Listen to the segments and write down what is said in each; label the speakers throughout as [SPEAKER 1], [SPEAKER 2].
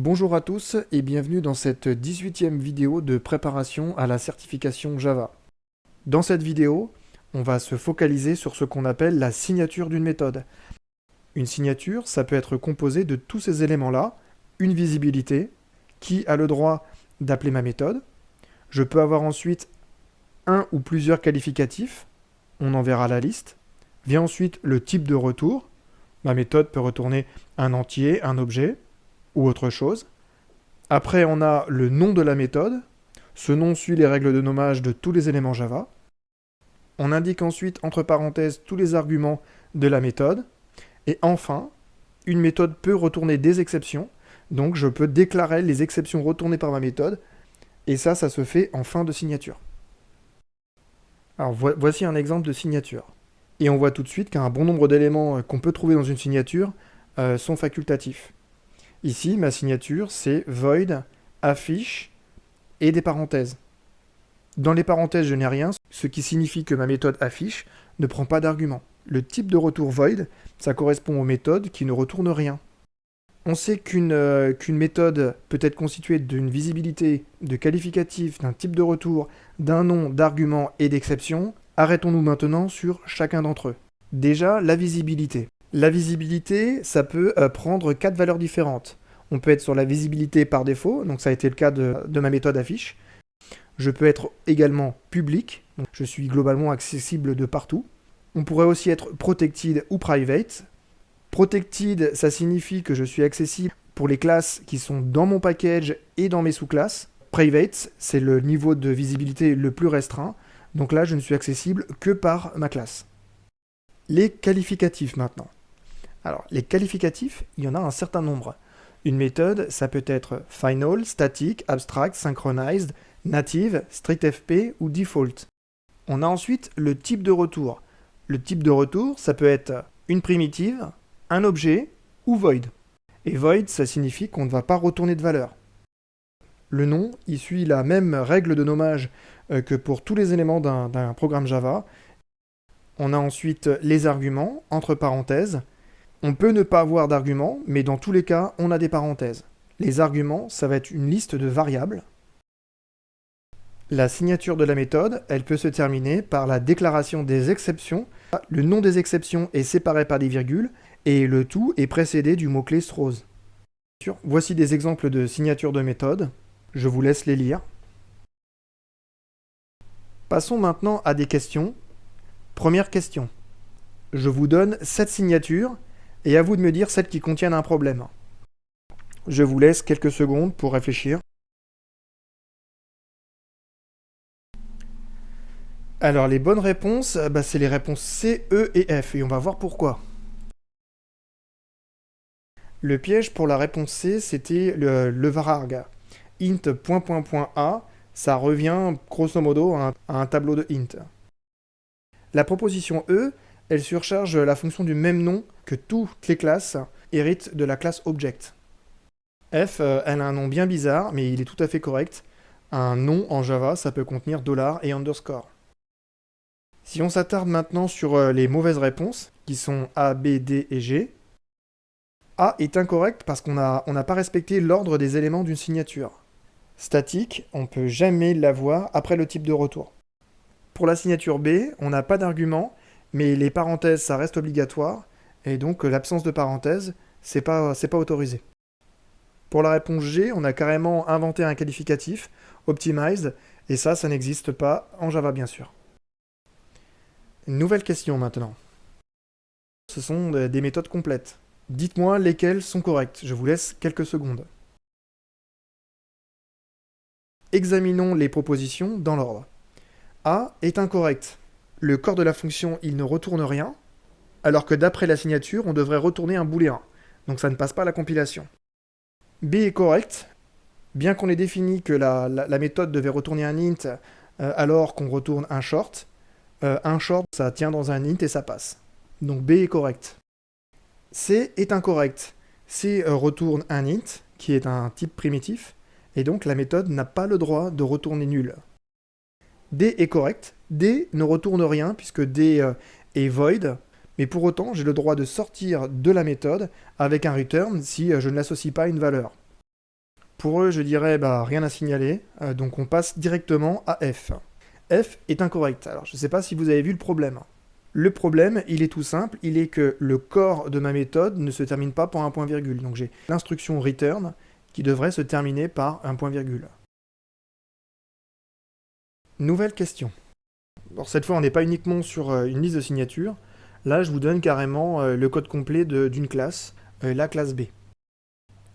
[SPEAKER 1] Bonjour à tous et bienvenue dans cette 18e vidéo de préparation à la certification Java. Dans cette vidéo, on va se focaliser sur ce qu'on appelle la signature d'une méthode. Une signature, ça peut être composé de tous ces éléments-là, une visibilité, qui a le droit d'appeler ma méthode. Je peux avoir ensuite un ou plusieurs qualificatifs, on en verra la liste. Vient ensuite le type de retour. Ma méthode peut retourner un entier, un objet, ou autre chose. Après, on a le nom de la méthode. Ce nom suit les règles de nommage de tous les éléments Java. On indique ensuite, entre parenthèses, tous les arguments de la méthode. Et enfin, une méthode peut retourner des exceptions. Donc, je peux déclarer les exceptions retournées par ma méthode. Et ça se fait en fin de signature. Alors, voici un exemple de signature. Et on voit tout de suite qu'un bon nombre d'éléments qu'on peut trouver dans une signature sont facultatifs. Ici, ma signature, c'est void, affiche et des parenthèses. Dans les parenthèses, je n'ai rien, ce qui signifie que ma méthode affiche ne prend pas d'argument. Le type de retour void, ça correspond aux méthodes qui ne retournent rien. On sait qu'une méthode peut être constituée d'une visibilité, de qualificatif, d'un type de retour, d'un nom, d'argument et d'exception. Arrêtons-nous maintenant sur chacun d'entre eux. Déjà, la visibilité. La visibilité, ça peut prendre 4 valeurs différentes. On peut être sur la visibilité par défaut, donc ça a été le cas de ma méthode affiche. Je peux être également public, donc je suis globalement accessible de partout. On pourrait aussi être protected ou private. Protected, ça signifie que je suis accessible pour les classes qui sont dans mon package et dans mes sous-classes. Private, c'est le niveau de visibilité le plus restreint, donc là je ne suis accessible que par ma classe. Les qualificatifs maintenant. Alors, les qualificatifs, il y en a un certain nombre. Une méthode, ça peut être final, static, abstract, synchronized, native, strictfp ou default. On a ensuite le type de retour. Le type de retour, ça peut être une primitive, un objet ou void. Et void, ça signifie qu'on ne va pas retourner de valeur. Le nom, il suit la même règle de nommage que pour tous les éléments d'un programme Java. On a ensuite les arguments, entre parenthèses. On peut ne pas avoir d'arguments, mais dans tous les cas, on a des parenthèses. Les arguments, ça va être une liste de variables. La signature de la méthode, elle peut se terminer par la déclaration des exceptions. Le nom des exceptions est séparé par des virgules, et le tout est précédé du mot-clé throws. Voici des exemples de signatures de méthode. Je vous laisse les lire. Passons maintenant à des questions. Première question. Je vous donne 7 signatures, et à vous de me dire celles qui contiennent un problème. Je vous laisse quelques secondes pour réfléchir. Alors les bonnes réponses, c'est les réponses C, E et F, et on va voir pourquoi. Le piège pour la réponse C, c'était le vararg. int.a, ça revient grosso modo à un tableau de int. La proposition E, elle surcharge la fonction du même nom que toutes les classes héritent de la classe object. F, elle a un nom bien bizarre, mais il est tout à fait correct. Un nom en Java, ça peut contenir $ et underscore. Si on s'attarde maintenant sur les mauvaises réponses, qui sont A, B, D et G, A est incorrect parce qu'on n'a pas respecté l'ordre des éléments d'une signature. Statique, on ne peut jamais l'avoir après le type de retour. Pour la signature B, on n'a pas d'argument, mais les parenthèses, ça reste obligatoire, et donc l'absence de parenthèses, c'est pas autorisé. Pour la réponse G, on a carrément inventé un qualificatif, optimized, et ça n'existe pas en Java bien sûr. Nouvelle question maintenant. Ce sont des méthodes complètes. Dites-moi lesquelles sont correctes, je vous laisse quelques secondes. Examinons les propositions dans l'ordre. A est incorrect. Le corps de la fonction, il ne retourne rien, alors que d'après la signature, on devrait retourner un booléen. Donc ça ne passe pas la compilation. B est correct. Bien qu'on ait défini que la méthode devait retourner un int alors qu'on retourne un short ça tient dans un int et ça passe. Donc B est correct. C est incorrect. C retourne un int, qui est un type primitif, et donc la méthode n'a pas le droit de retourner nul. D est correct. D ne retourne rien, puisque D est void, mais pour autant, j'ai le droit de sortir de la méthode avec un return si je ne l'associe pas à une valeur. Pour eux, je dirais rien à signaler, donc on passe directement à F. F est incorrect. Alors je ne sais pas si vous avez vu le problème. Le problème, il est tout simple, il est que le corps de ma méthode ne se termine pas par un point virgule. Donc j'ai l'instruction return qui devrait se terminer par un point virgule. Nouvelle question. Alors cette fois, on n'est pas uniquement sur une liste de signatures. Là, je vous donne carrément le code complet d'une classe, la classe B.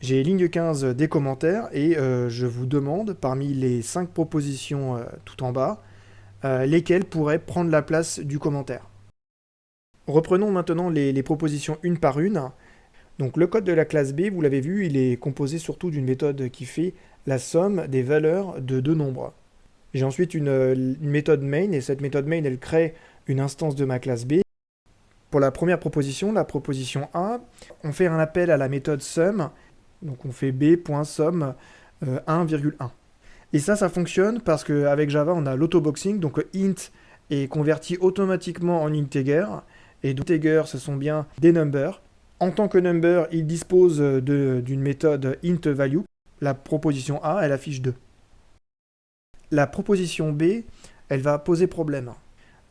[SPEAKER 1] J'ai ligne 15 des commentaires et je vous demande, parmi les 5 propositions tout en bas, lesquelles pourraient prendre la place du commentaire. Reprenons maintenant les propositions une par une. Donc le code de la classe B, vous l'avez vu, il est composé surtout d'une méthode qui fait la somme des valeurs de deux nombres. J'ai ensuite une méthode main, et cette méthode main, elle crée une instance de ma classe B. Pour la première proposition, la proposition A, on fait un appel à la méthode sum, donc on fait b.sum 1,1. Et ça fonctionne parce qu'avec Java, on a l'autoboxing, donc int est converti automatiquement en integer, et donc integer, ce sont bien des numbers. En tant que number, il dispose d'une méthode int_value. La proposition A, elle affiche 2. La proposition B, elle va poser problème.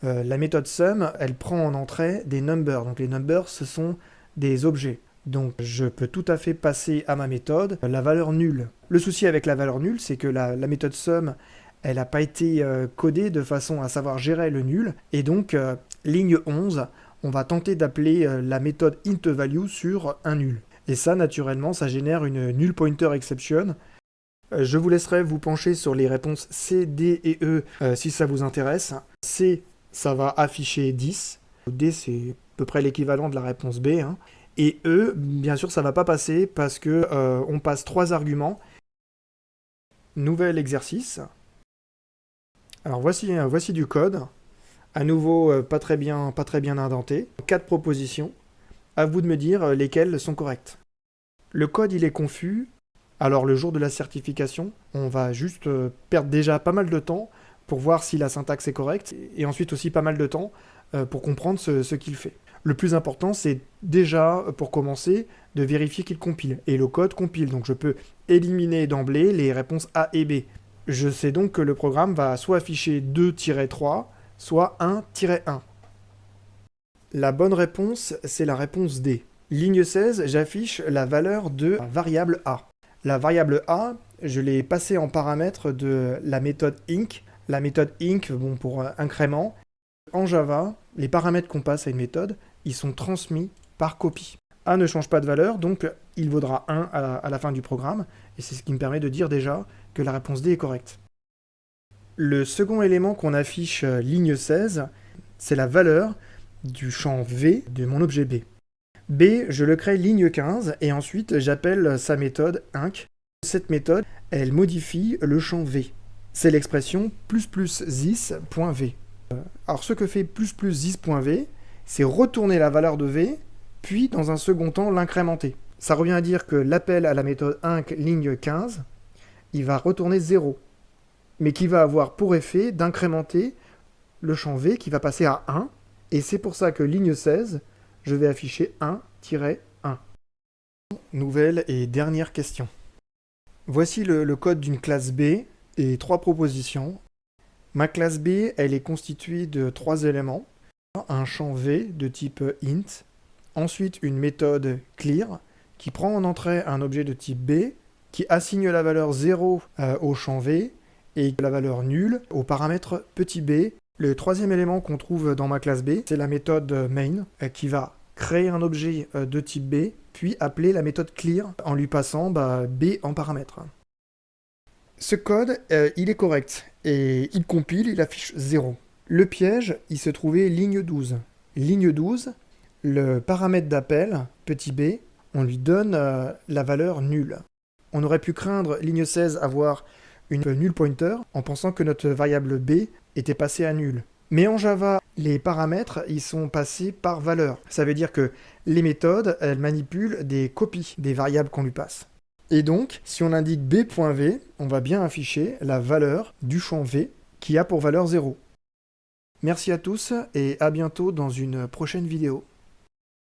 [SPEAKER 1] La méthode sum, elle prend en entrée des numbers. Donc les numbers, ce sont des objets. Donc je peux tout à fait passer à ma méthode la valeur nulle. Le souci avec la valeur nulle, c'est que la méthode sum, elle n'a pas été codée de façon à savoir gérer le nul. Et donc, ligne 11, on va tenter d'appeler la méthode int_value sur un nul. Et ça, naturellement, ça génère une null pointer exception. Je vous laisserai vous pencher sur les réponses C, D et E si ça vous intéresse. C, ça va afficher 10. D, c'est à peu près l'équivalent de la réponse B. Hein. Et E, bien sûr, ça ne va pas passer parce que on passe 3 arguments. Nouvel exercice. Alors voici du code. À nouveau, pas très bien indenté. 4 propositions. À vous de me dire lesquelles sont correctes. Le code, il est confus. Alors le jour de la certification, on va juste perdre déjà pas mal de temps pour voir si la syntaxe est correcte, et ensuite aussi pas mal de temps pour comprendre ce qu'il fait. Le plus important, c'est déjà, pour commencer, de vérifier qu'il compile. Et le code compile, donc je peux éliminer d'emblée les réponses A et B. Je sais donc que le programme va soit afficher 2-3, soit 1-1. La bonne réponse, c'est la réponse D. Ligne 16, j'affiche la valeur de la variable A. La variable A, je l'ai passée en paramètre de la méthode inc. La méthode inc, bon, pour incrément. En Java, les paramètres qu'on passe à une méthode, ils sont transmis par copie. A ne change pas de valeur, donc il vaudra 1 à la fin du programme, et c'est ce qui me permet de dire déjà que la réponse D est correcte. Le second élément qu'on affiche ligne 16, c'est la valeur du champ V de mon objet B. B, je le crée ligne 15, et ensuite j'appelle sa méthode inc. Cette méthode, elle modifie le champ V. C'est l'expression ++this.v. Alors ce que fait ++this.v, c'est retourner la valeur de V, puis dans un second temps l'incrémenter. Ça revient à dire que l'appel à la méthode inc ligne 15, il va retourner 0, mais qui va avoir pour effet d'incrémenter le champ V qui va passer à 1, et c'est pour ça que ligne 16, je vais afficher 1-1. Nouvelle et dernière question. Voici le code d'une classe B et 3 propositions. Ma classe B, elle est constituée de 3 éléments. Un champ V de type int, ensuite une méthode clear qui prend en entrée un objet de type B, qui assigne la valeur 0 au champ V et la valeur nulle au paramètre petit b. Le troisième élément qu'on trouve dans ma classe B, c'est la méthode main qui va créer un objet de type B, puis appeler la méthode clear en lui passant B en paramètre. Ce code, il est correct, et il compile, il affiche 0. Le piège, il se trouvait ligne 12. Ligne 12, le paramètre d'appel, petit b, on lui donne la valeur nulle. On aurait pu craindre, ligne 16, avoir une null pointer en pensant que notre variable b était passée à nul. Mais en Java, les paramètres, ils sont passés par valeur. Ça veut dire que les méthodes, elles manipulent des copies des variables qu'on lui passe. Et donc, si on indique b.v, on va bien afficher la valeur du champ v qui a pour valeur 0. Merci à tous et à bientôt dans une prochaine vidéo.